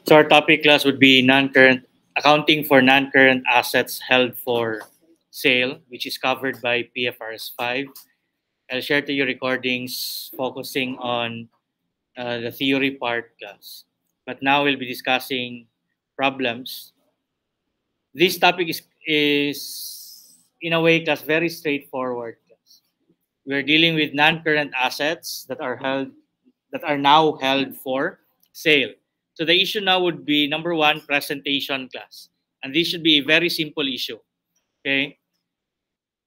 So our topic class would be non-current accounting for non-current assets held for sale, which is covered by PFRS 5. I'll share to you recordings focusing on the theory part class. But now we'll be discussing problems. This topic is in a way class very straightforward class. We're dealing with non-current assets that are now held for sale. So the issue now would be number one, presentation class. And this should be a very simple issue. Okay.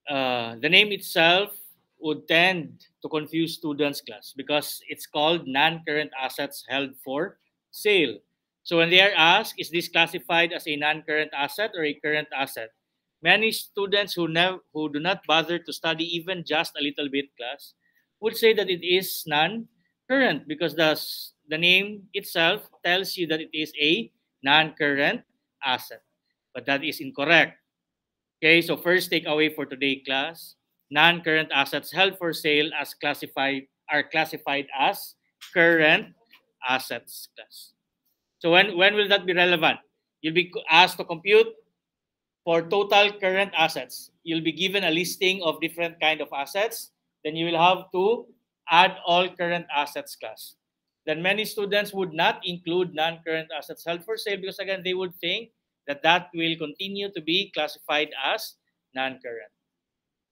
The name itself would tend to confuse students class because it's called non-current assets held for sale. So when they are asked, is this classified as a non-current asset or a current asset? Many students who do not bother to study even just a little bit class would say that it is non-current because the name itself tells you that it is a non-current asset. But that is incorrect. Okay, so first takeaway for today class, non-current assets held for sale are classified as current assets class. So when will that be relevant? You'll be asked to compute for total current assets. You'll be given a listing of different kind of assets. Then you will have to add all current assets class. Then many students would not include non-current assets held for sale because again, they would think that that will continue to be classified as non-current.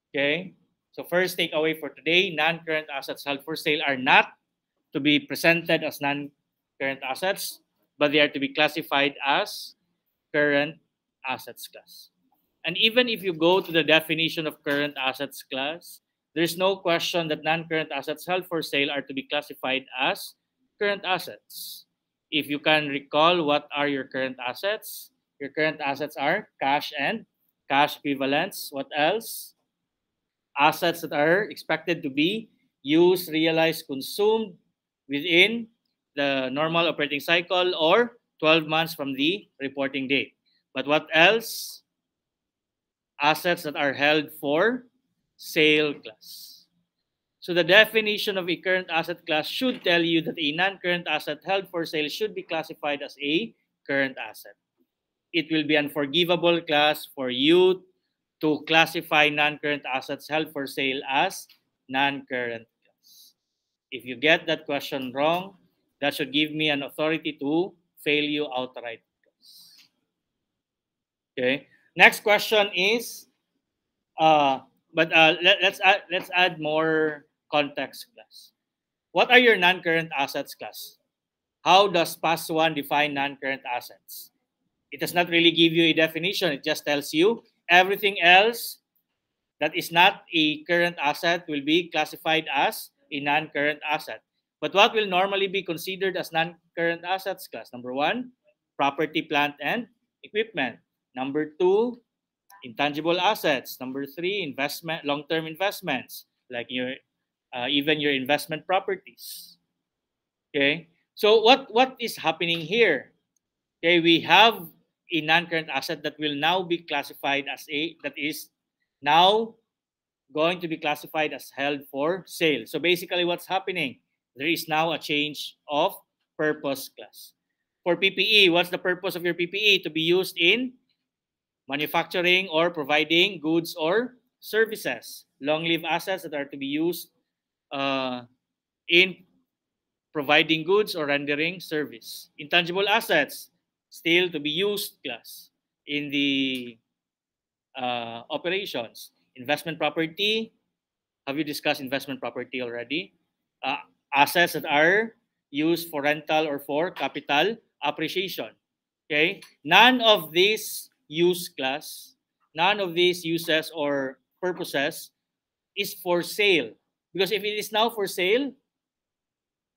Okay? So first takeaway for today, non-current assets held for sale are not to be presented as non-current assets, but they are to be classified as current assets class. And even if you go to the definition of current assets class, there's no question that non-current assets held for sale are to be classified as current assets. If you can recall, what are your current assets? Your current assets are cash and cash equivalents. What else? Assets that are expected to be used, realized, consumed within the normal operating cycle or 12 months from the reporting date. But what else? Assets that are held for sale class. So the definition of a current asset class should tell you that a non-current asset held for sale should be classified as a current asset. It will be unforgivable class for you to classify non-current assets held for sale as non-current class. If you get that question wrong, that should give me an authority to fail you outright. Okay. Next question is, let's add more context class. What are your non-current assets class? How does PAS 1 define non-current assets? It does not really give you a definition. It just tells you everything else that is not a current asset will be classified as a non-current asset. But what will normally be considered as non-current assets class? Number one, property, plant, and equipment. Number two, intangible assets. Number three, investment, long-term investments, like even your investment properties. Okay, so what is happening here? Okay, we have a non-current asset that will now be classified as that is now going to be classified as held for sale. So basically what's happening? There is now a change of purpose class. For PPE, what's the purpose of your PPE? To be used in manufacturing or providing goods or services. Long-lived assets that are to be used in providing goods or rendering service. Intangible assets, still to be used class in the operations. Investment property, have you discussed investment property already? Assets that are used for rental or for capital appreciation. Okay, none of these none of these uses or purposes is for sale. Because if it is now for sale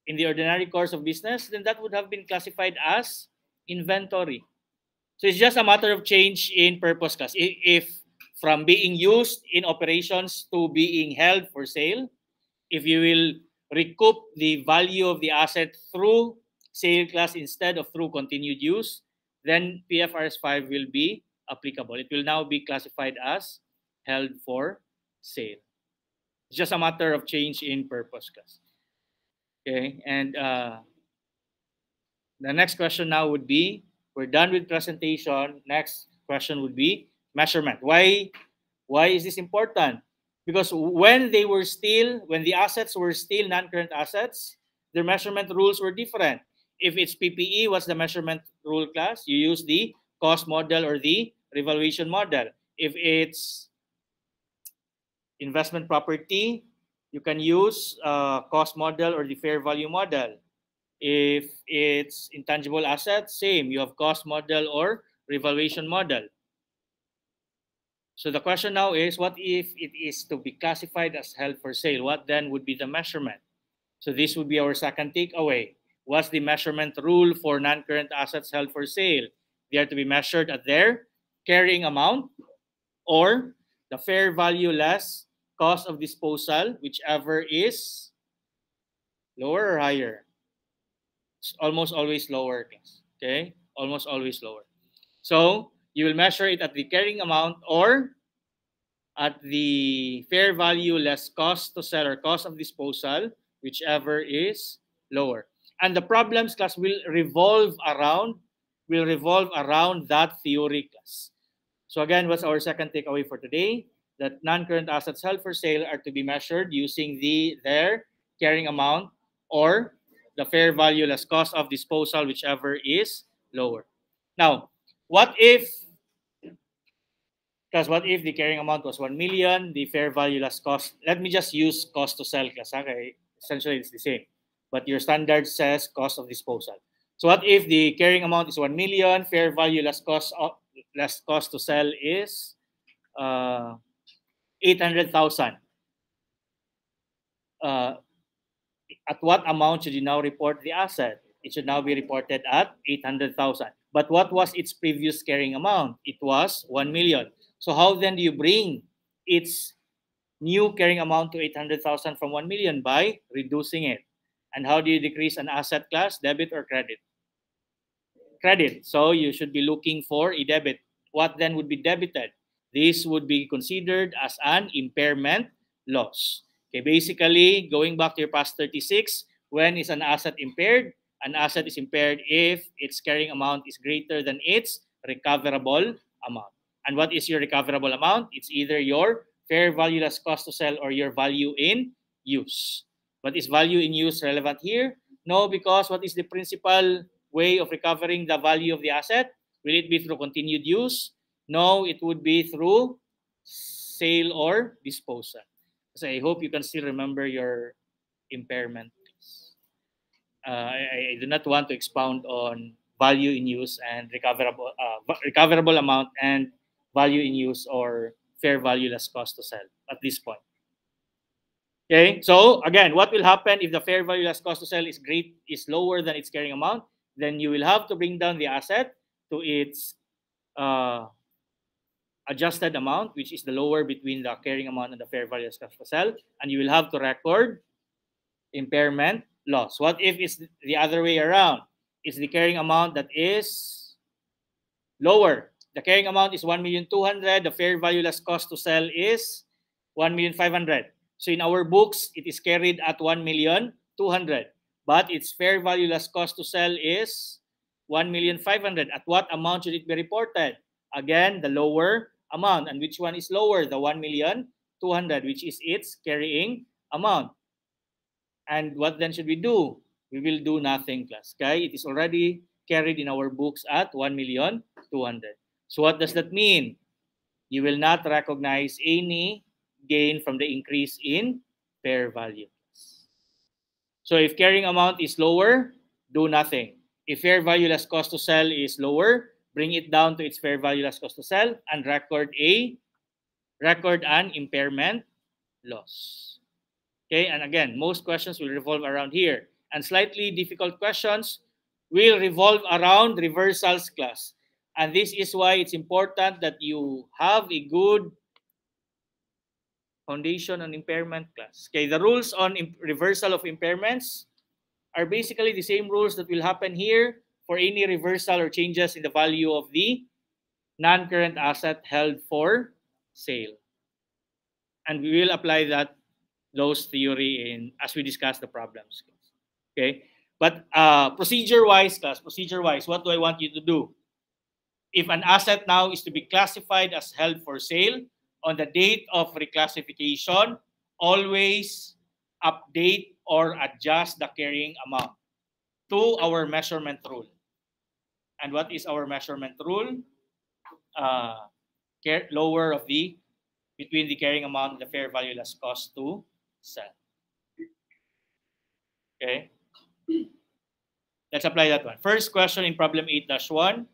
in the ordinary course of business, then that would have been classified as inventory. So it's just a matter of change in purpose class. If from being used in operations to being held for sale, if you will recoup the value of the asset through sale class instead of through continued use, then PFRS 5 will be applicable. It will now be classified as held for sale. It's just a matter of change in purpose class. Okay, and The next question now would be, we're done with presentation. Next question would be measurement. Why is this important? Because when the assets were still non-current assets, their measurement rules were different. If it's PPE, what's the measurement rule class? You use the cost model or the revaluation model. If it's investment property, you can use cost model or the fair value model. If it's intangible assets, same. You have cost model or revaluation model. So the question now is, what if it is to be classified as held for sale? What then would be the measurement? So this would be our second takeaway. What's the measurement rule for non-current assets held for sale? They are to be measured at their carrying amount or the fair value less cost of disposal, whichever is lower or higher. It's almost always lower, okay? Almost always lower. So you will measure it at the carrying amount or at the fair value less cost to sell or cost of disposal, whichever is lower. And the problems class will revolve around that theory class. So again, what's our second takeaway for today? That non-current assets held for sale are to be measured using their carrying amount or the fair value less cost of disposal, whichever is lower. Now, what if the carrying amount was 1 million, the fair value less cost? Let me just use cost to sell class. Okay, essentially it's the same, but your standard says cost of disposal. So what if the carrying amount is 1 million, fair value less cost to sell is 800,000? At what amount should you now report the asset? It should now be reported at 800,000. But what was its previous carrying amount? It was 1 million. So how then do you bring its new carrying amount to 800,000 from 1 million? By reducing it. And how do you decrease an asset class? Debit or credit? Credit. So you should be looking for a debit. What then would be debited? This would be considered as an impairment loss. Okay, basically, going back to your past 36, when is an asset impaired? An asset is impaired if its carrying amount is greater than its recoverable amount. And what is your recoverable amount? It's either your fair value less cost to sell or your value in use. But is value in use relevant here? No, because what is the principal way of recovering the value of the asset? Will it be through continued use? No, it would be through sale or disposal. So I hope you can still remember your impairment. I do not want to expound on value in use and recoverable amount and value in use or fair value less cost to sell at this point. Okay, so again, what will happen if the fair value less cost to sell is lower than its carrying amount? Then you will have to bring down the asset to its adjusted amount, which is the lower between the carrying amount and the fair value less cost to sell, and you will have to record impairment loss. What if it's the other way around? It's the carrying amount that is lower. The carrying amount is 1,200,000. The fair value less cost to sell is 1,500,000. So in our books, it is carried at 1,200,000, but its fair value less cost to sell is 1,500,000. At what amount should it be reported? Again, the lower amount. And which one is lower? The 1,200,000, which is its carrying amount. And what then should we do? We will do nothing, class. Okay, it is already carried in our books at 1,200,000. So what does that mean? You will not recognize any gain from the increase in fair value. So if carrying amount is lower, do nothing. If fair value less cost to sell is lower, bring it down to its fair value less cost to sell and record an impairment loss. Okay, and again, most questions will revolve around here. And slightly difficult questions will revolve around reversals, class. And this is why it's important that you have a good foundation on impairment, class. Okay, the rules on reversal of impairments are basically the same rules that will happen here for any reversal or changes in the value of the non-current asset held for sale. And we will apply those theory as we discuss the problems. Okay, But procedure-wise, class, procedure-wise, what do I want you to do? If an asset now is to be classified as held for sale, on the date of reclassification, always update or adjust the carrying amount to our measurement rule. And what is our measurement rule? Lower of the between the carrying amount and the fair value less cost to sell. Okay. Let's apply that one. First question in problem 8-1.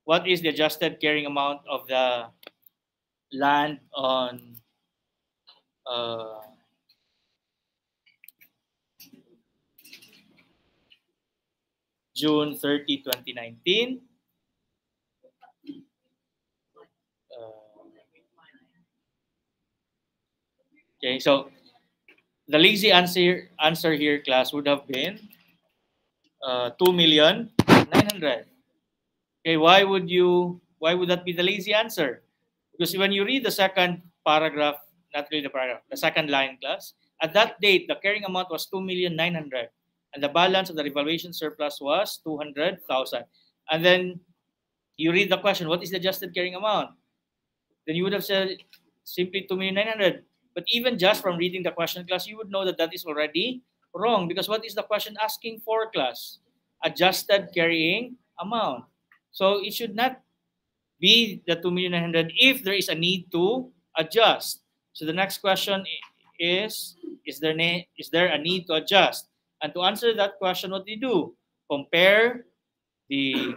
What is the adjusted carrying amount of the land on June 30, 2019? Okay, so the lazy answer here, class, would have been 2,900,000. Okay, why would that be the lazy answer? Because when you read the second paragraph, not really the paragraph, the second line, class, at that date the carrying amount was 2,900,000 and the balance of the revaluation surplus was 200,000. And then you read the question, what is the adjusted carrying amount? Then you would have said simply 2,900,000. But even just from reading the question, class, you would know that that is already wrong, because what is the question asking for, class? Adjusted carrying amount. So it should not be the 2,900,000 if there is a need to adjust. So the next question is there a need to adjust? And to answer that question, what do you do? Compare the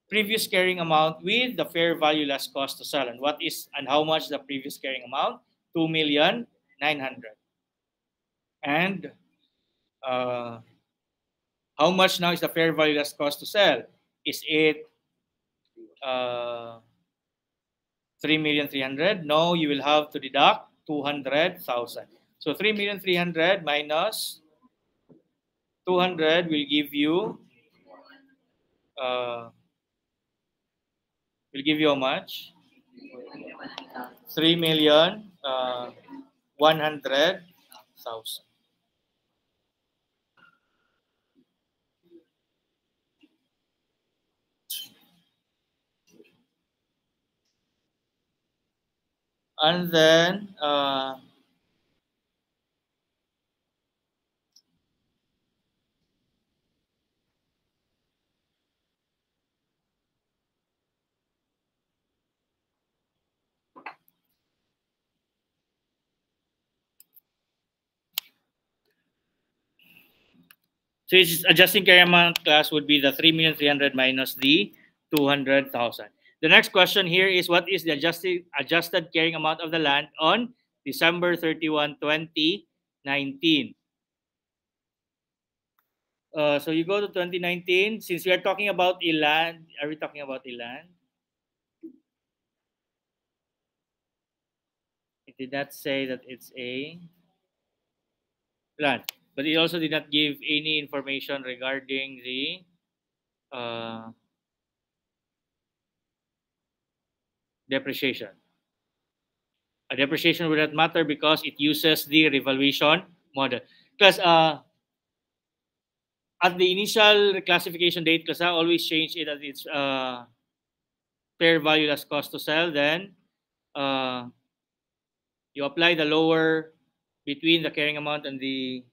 previous carrying amount with the fair value less cost to sell. And how much the previous carrying amount? 2,900,000. And how much now is the fair value less cost to sell? Is it 3,300,000? No, you will have to deduct 200,000. So 3,300,000 minus 200 will give you how much? 3,100,000. And then so it's adjusting carrying amount, class, would be the 3,300,000 minus the 200,000. The next question here is, what is the adjusted carrying amount of the land on December 31, 2019? So you go to 2019. Since we are talking about a land, are we talking about a land? It did not say that it's a land, but it also did not give any information regarding the depreciation. A depreciation would not matter because it uses the revaluation model. Because at the initial classification date, because I always change it as its fair value less cost to sell, then you apply the lower between the carrying amount and the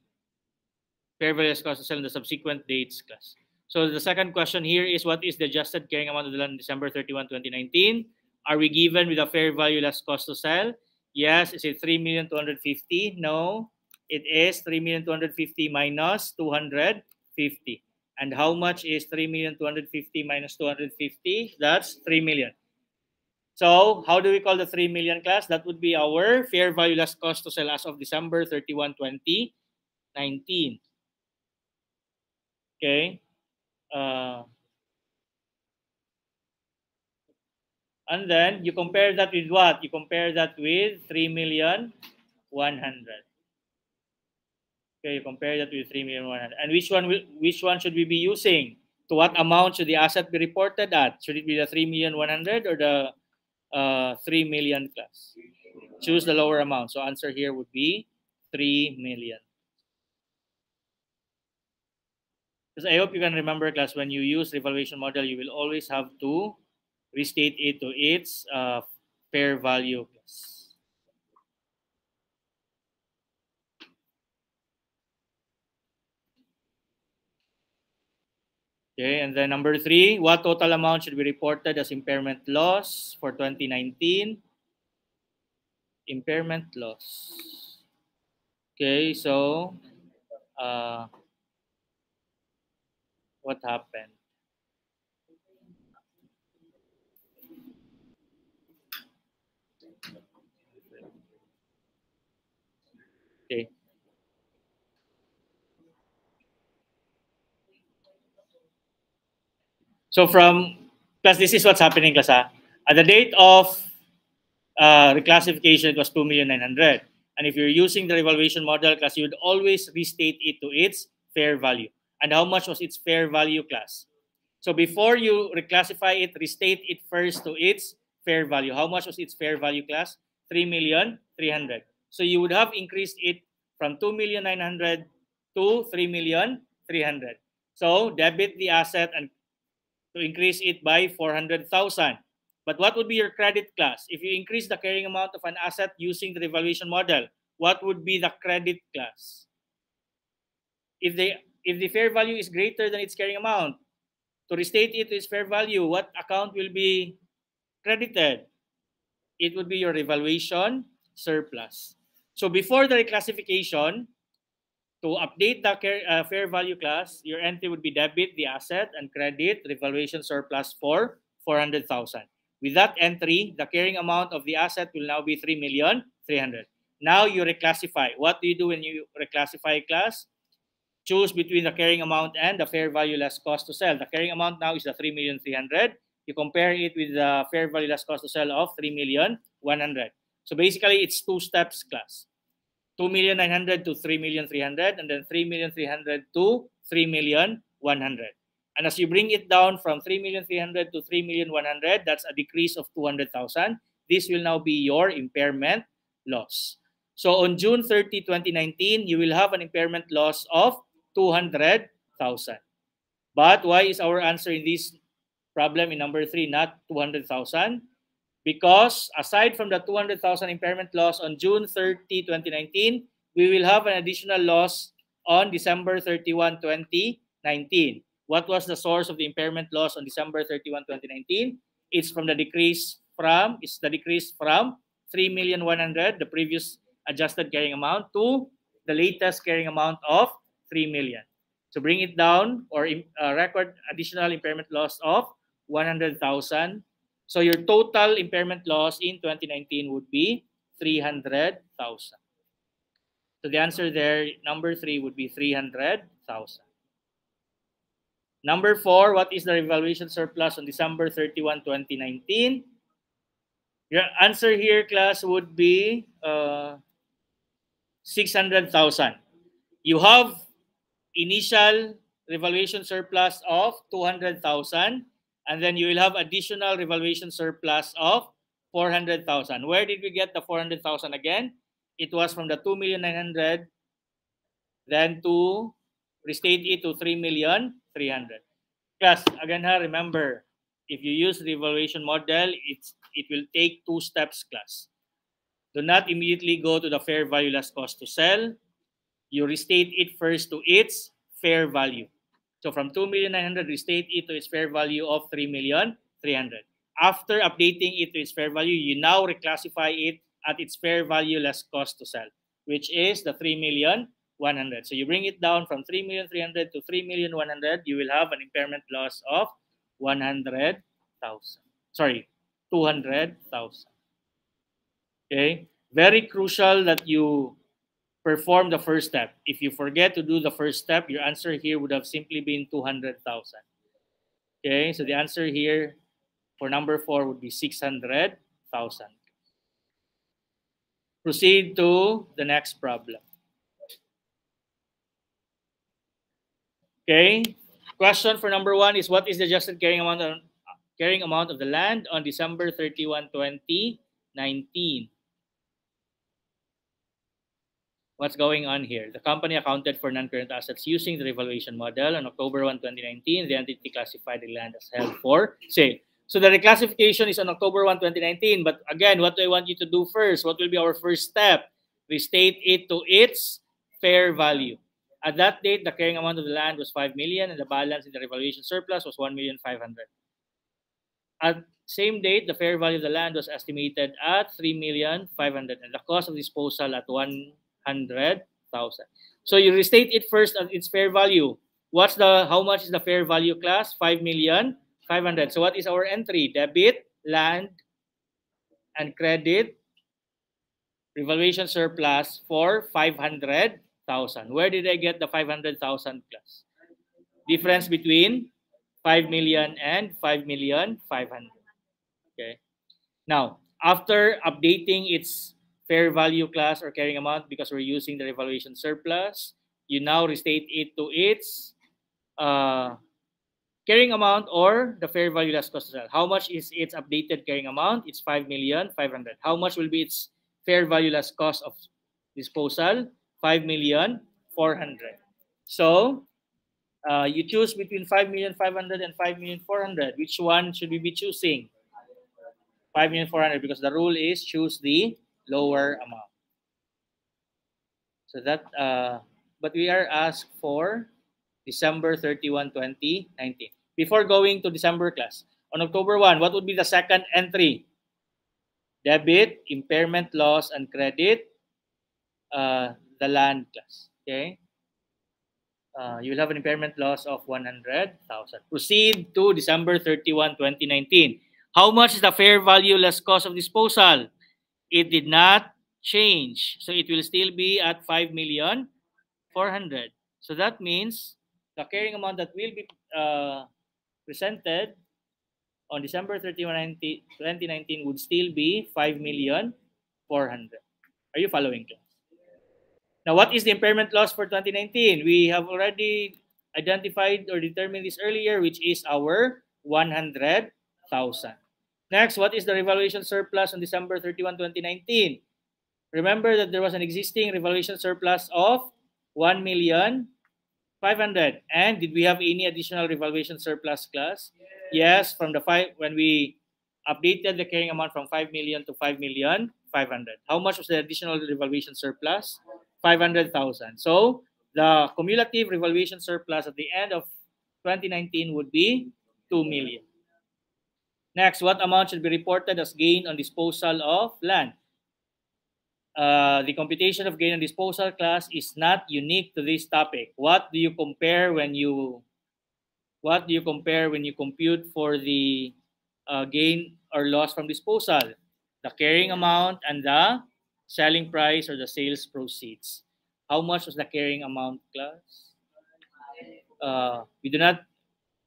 fair value less cost to sell in the subsequent dates, class. So the second question here is, what is the adjusted carrying amount of the land on December 31, 2019? Are we given with a fair value less cost to sell? Yes. Is it 3,250,000? No. It is 3,250,000 minus 250. And how much is 3,250,000 minus 250? That's 3 million. So how do we call the 3 million, class? That would be our fair value less cost to sell as of December 31, 2019. Okay. And then you compare that with what? You compare that with 3,100,000. Okay, you compare that with 3,100,000. And which one should we be using? To what amount should the asset be reported at? Should it be the 3,100,000 or the 3 million class? Choose the lower amount. So answer here would be 3 million. Because I hope you can remember, class, when you use revaluation model, you will always have to restate it to its fair value. Okay, and then number 3, what total amount should be reported as impairment loss for 2019? Impairment loss. Okay, so what happened? Okay. So class, this is what's happening, class. At the date of reclassification, it was 2,900,000. And if you're using the revaluation model, class, you would always restate it to its fair value. And how much was its fair value, class? So before you reclassify it, restate it first to its fair value. How much was its fair value, class? 3,300,000. So you would have increased it from 2,900,000 to 3,300,000. So debit the asset and to increase it by 400,000. But what would be your credit, class? If you increase the carrying amount of an asset using the revaluation model, what would be the credit, class? If the fair value is greater than its carrying amount, to restate it to its fair value, what account will be credited? It would be your revaluation surplus. So before the reclassification, to update the fair value, class, your entry would be debit the asset and credit revaluation surplus for 400,000. With that entry, the carrying amount of the asset will now be 3,300,000. Now you reclassify. What do you do when you reclassify, class? Choose between the carrying amount and the fair value less cost to sell. The carrying amount now is the 3,300,000. You compare it with the fair value less cost to sell of 3,100,000. So basically, it's 2 steps, class. 2,900,000 to 3,300,000, and then 3,300,000 to 3,100,000. And as you bring it down from 3,300,000 to 3,100,000, that's a decrease of 200,000. This will now be your impairment loss. So on June 30, 2019, you will have an impairment loss of 200,000. But why is our answer in this problem in number 3 not 200,000? Because aside from the 200,000 impairment loss on June 30, 2019, we will have an additional loss on December 31, 2019. What was the source of the impairment loss on December 31, 2019? It's the decrease from 3,100,000, the previous adjusted carrying amount, to the latest carrying amount of 3 million. So bring it down or record additional impairment loss of 100,000. So your total impairment loss in 2019 would be 300,000. So the answer there, number 3, would be 300,000. Number 4, what is the revaluation surplus on December 31, 2019? Your answer here, class, would be 600,000. You have initial revaluation surplus of 200,000, and then you will have additional revaluation surplus of 400,000. Where did we get the 400,000 again? It was from the 2,900,000, then to restate it to 3,300,000. Class, again, remember, if you use the revaluation model, it will take 2 steps, class. Do not immediately go to the fair value less cost to sell. You restate it first to its fair value. So from 2,900,000, restate it to its fair value of 3,300,000. After updating it to its fair value, you now reclassify it at its fair value less cost to sell, which is the 3,100,000. So you bring it down from 3,300,000 to 3,100,000, you will have an impairment loss of 100,000. Sorry, 200,000. Okay, very crucial that you perform the first step. If you forget to do the first step, your answer here would have simply been 200,000. Okay, so the answer here for number 4 would be 600,000. Proceed to the next problem. Okay, question for number 1 is, what is the adjusted carrying amount of the land on December 31, 2019? what's going on here? The company accounted for non-current assets using the revaluation model. On October 1, 2019, the entity classified the land as held for sale. So the reclassification is on October 1, 2019. But again, what do I want you to do first? What will be our first step? Restate it to its fair value. At that date, the carrying amount of the land was 5 million and the balance in the revaluation surplus was 1,500,000. At same date, the fair value of the land was estimated at 3,500,000 and the cost of disposal at 100,000. So you restate it first at its fair value. How much is the fair value class? 5,500,000. So what is our entry? Debit, land, and credit, revaluation surplus for 500,000. Where did I get the 500,000 plus? Difference between 5 million and 5,500,000. Okay. Now, after updating its fair value class or carrying amount because we're using the revaluation surplus, you now restate it to its carrying amount or the fair value less cost of sale. How much is its updated carrying amount? It's 5,500,000. How much will be its fair value less cost of disposal? 5,400,000. So you choose between 5,500,000 and 5,400,000. Which one should we be choosing? 5,400,000 because the rule is choose the lower amount. So that, but we are asked for December 31, 2019. Before going to December class, on October 1, what would be the second entry? Debit, impairment loss, and credit, the land class. Okay. You will have an impairment loss of 100,000. Proceed to December 31, 2019. How much is the fair value less cost of disposal? It did not change. So it will still be at 5,400,000. So that means the carrying amount that will be presented on December 31, 2019 would still be 5,400,000. Are you following, class? Now, what is the impairment loss for 2019? We have already identified or determined this earlier, which is our 100,000. Next, what is the revaluation surplus on December 31, 2019? Remember that there was an existing revaluation surplus of 1,500,000. And did we have any additional revaluation surplus, class? Yes, from the when we updated the carrying amount from 5 million to 5,500,000. How much was the additional revaluation surplus? 500,000. So the cumulative revaluation surplus at the end of 2019 would be 2 million. Next, what amount should be reported as gain on disposal of land? The computation of gain on disposal, class, is not unique to this topic. What do you compare when you compute for the gain or loss from disposal? The carrying amount and the selling price or the sales proceeds. How much was the carrying amount, class? We do not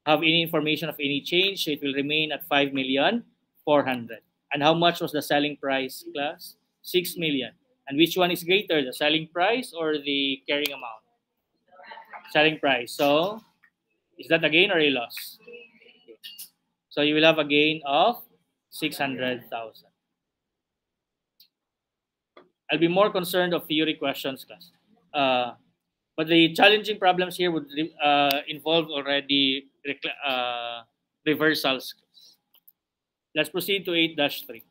have any information of any change, so it will remain at 5,400,000. And how much was the selling price, class? 6 million. And which one is greater, the selling price or the carrying amount? Selling price. So is that a gain or a loss? So you will have a gain of 600,000. I'll be more concerned of theory questions, class. But the challenging problems here would involve already reversals. Let's proceed to 8-3.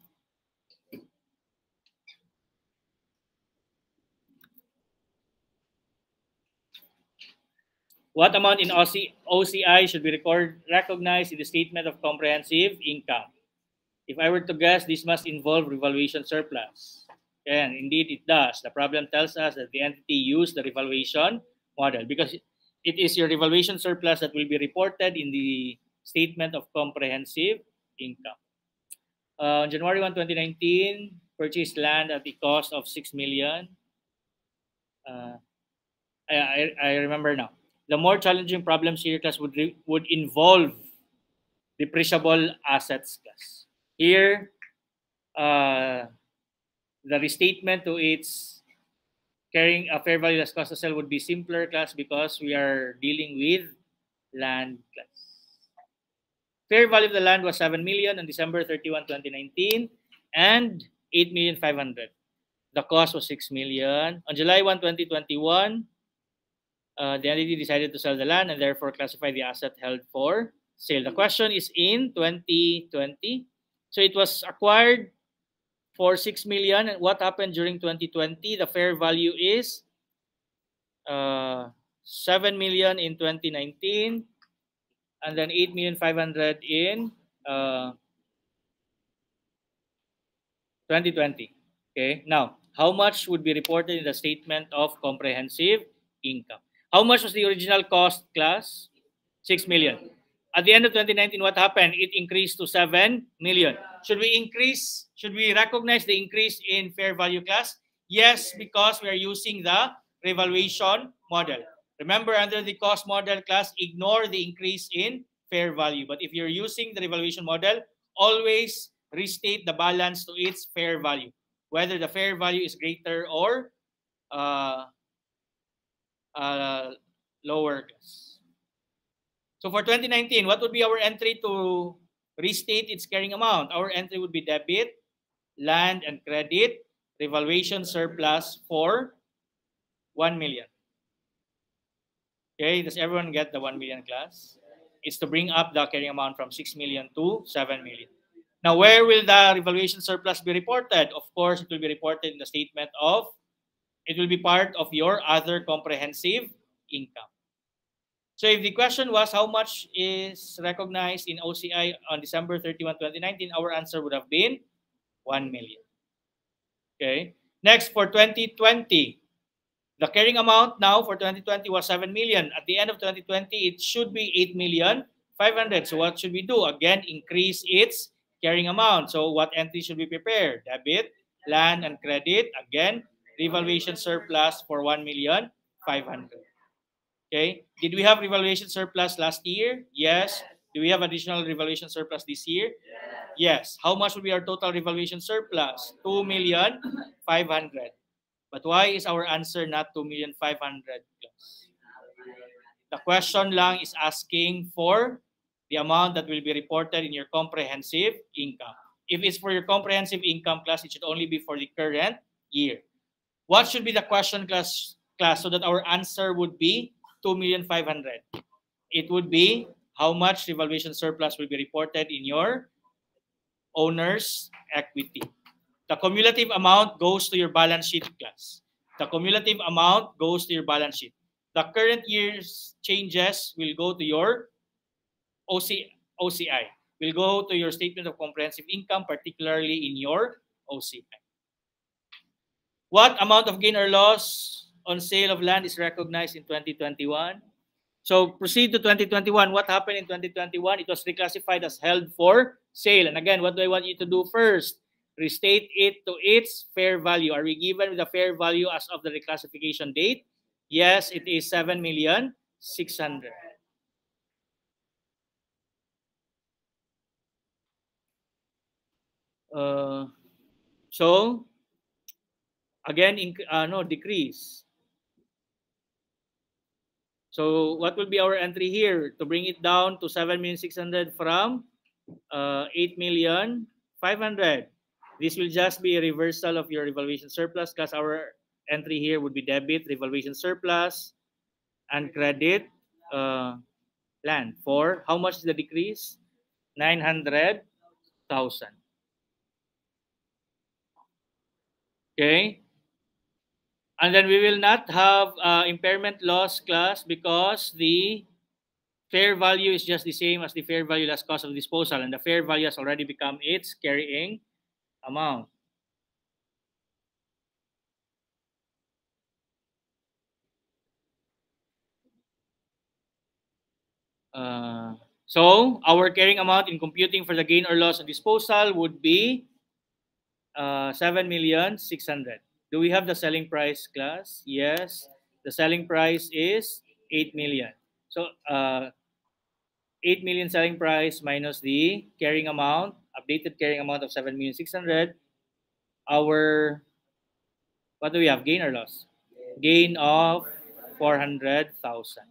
What amount in OCI should be recognized in the statement of comprehensive income? If I were to guess, this must involve revaluation surplus. And indeed it does. The problem tells us that the entity used the revaluation model because it is your revaluation surplus that will be reported in the statement of comprehensive income. On January 1, 2019, purchased land at the cost of 6 million. I remember now. The more challenging problems here, class, would involve depreciable assets, class. Here, the restatement to its carrying a fair value less cost of sale would be simpler, class, because we are dealing with land, class. Fair value of the land was 7 million on December 31, 2019 and 8,500,000. The cost was 6 million. On July 1, 2021, the entity decided to sell the land and therefore classify the asset held for sale. The question is in 2020. So it was acquired for 6 million. And what happened during 2020? The fair value is 7 million in 2019 and then 8,500,000 in 2020. Okay. Now, how much would be reported in the statement of comprehensive income? How much was the original cost, class? 6 million. At the end of 2019, what happened? It increased to 7 million. Should we recognize the increase in fair value, class? Yes, because we are using the revaluation model. Remember, under the cost model, class, ignore the increase in fair value. But if you're using the revaluation model, always restate the balance to its fair value, whether the fair value is greater or lower, class. So for 2019, what would be our entry to restate its carrying amount? Our entry would be debit, land and credit, revaluation surplus for 1 million. Okay, does everyone get the 1 million, class? It's to bring up the carrying amount from 6 million to 7 million. Now, where will the revaluation surplus be reported? Of course, it will be reported in the statement of, it will be part of your other comprehensive income. So if the question was how much is recognized in OCI on December 31, 2019, our answer would have been 1 million. Okay. Next, for 2020, the carrying amount now for 2020 was 7 million. At the end of 2020, it should be 8,500,000. So what should we do? Again, increase its carrying amount. So what entry should we prepare? Debit, land, and credit. Again, revaluation surplus for 1,500,000. Okay. Did we have revaluation surplus last year? Yes. Do we have additional revaluation surplus this year? Yes. How much would be our total revaluation surplus? 2,500,000. But why is our answer not 2,500,000 plus? The question lang is asking for the amount that will be reported in your comprehensive income. If it's for your comprehensive income, class, it should only be for the current year. What should be the question, class, so that our answer would be 2,500,000? It would be how much revaluation surplus will be reported in your owner's equity. The cumulative amount goes to your balance sheet, class. The cumulative amount goes to your balance sheet. The current year's changes will go to your OCI. Will go to your statement of comprehensive income, particularly in your OCI. What amount of gain or loss on sale of land is recognized in 2021? So proceed to 2021. What happened in 2021? It was reclassified as held for sale. And again, what do I want you to do first? Restate it to its fair value. Are we given with the fair value as of the reclassification date? Yes, it is 7,600,000. So again, decrease. So what will be our entry here to bring it down to 7,600,000 from 8,500,000? This will just be a reversal of your revaluation surplus, because our entry here would be debit, revaluation surplus, and credit land. For how much is the decrease? 900,000. Okay. And then we will not have impairment loss, class, because the fair value is just the same as the fair value less cost of disposal, and the fair value has already become its carrying amount. So our carrying amount in computing for the gain or loss on disposal would be 7,600,000. Do we have the selling price, class? Yes. The selling price is 8 million. So 8 million selling price minus the carrying amount, updated carrying amount of 7,600,000. Our, what do we have? Gain or loss? Gain of 400,000.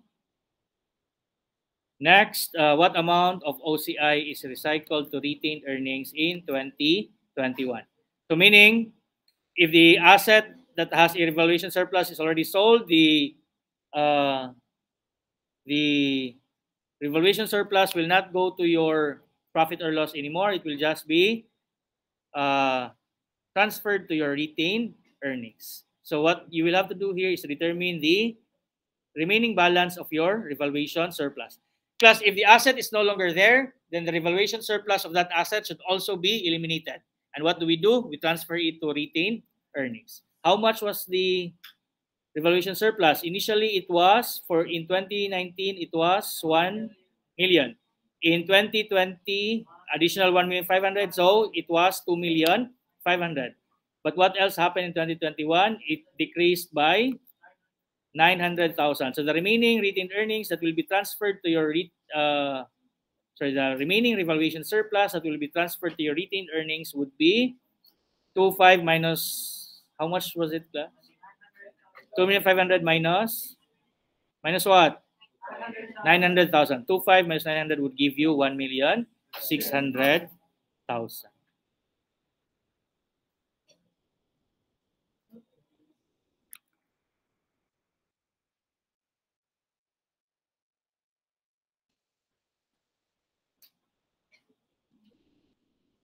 Next, what amount of OCI is recycled to retained earnings in 2021? So meaning, If the asset that has a revaluation surplus is already sold, the revaluation surplus will not go to your profit or loss anymore. It will just be transferred to your retained earnings. So what you will have to do here is determine the remaining balance of your revaluation surplus. Plus, if the asset is no longer there, then the revaluation surplus of that asset should also be eliminated. And what do? We transfer it to retained earnings. How much was the revaluation surplus? Initially, it was in 2019, it was 1 million. In 2020, additional 1,500,000, so it was 2,500,000. But what else happened in 2021? It decreased by 900,000. So the remaining retained earnings that will be transferred to your the remaining revaluation surplus that will be transferred to your retained earnings would be 25 minus, how much was it? 2,500,000 minus what? 900,000. 25 minus 900 would give you 1,600,000.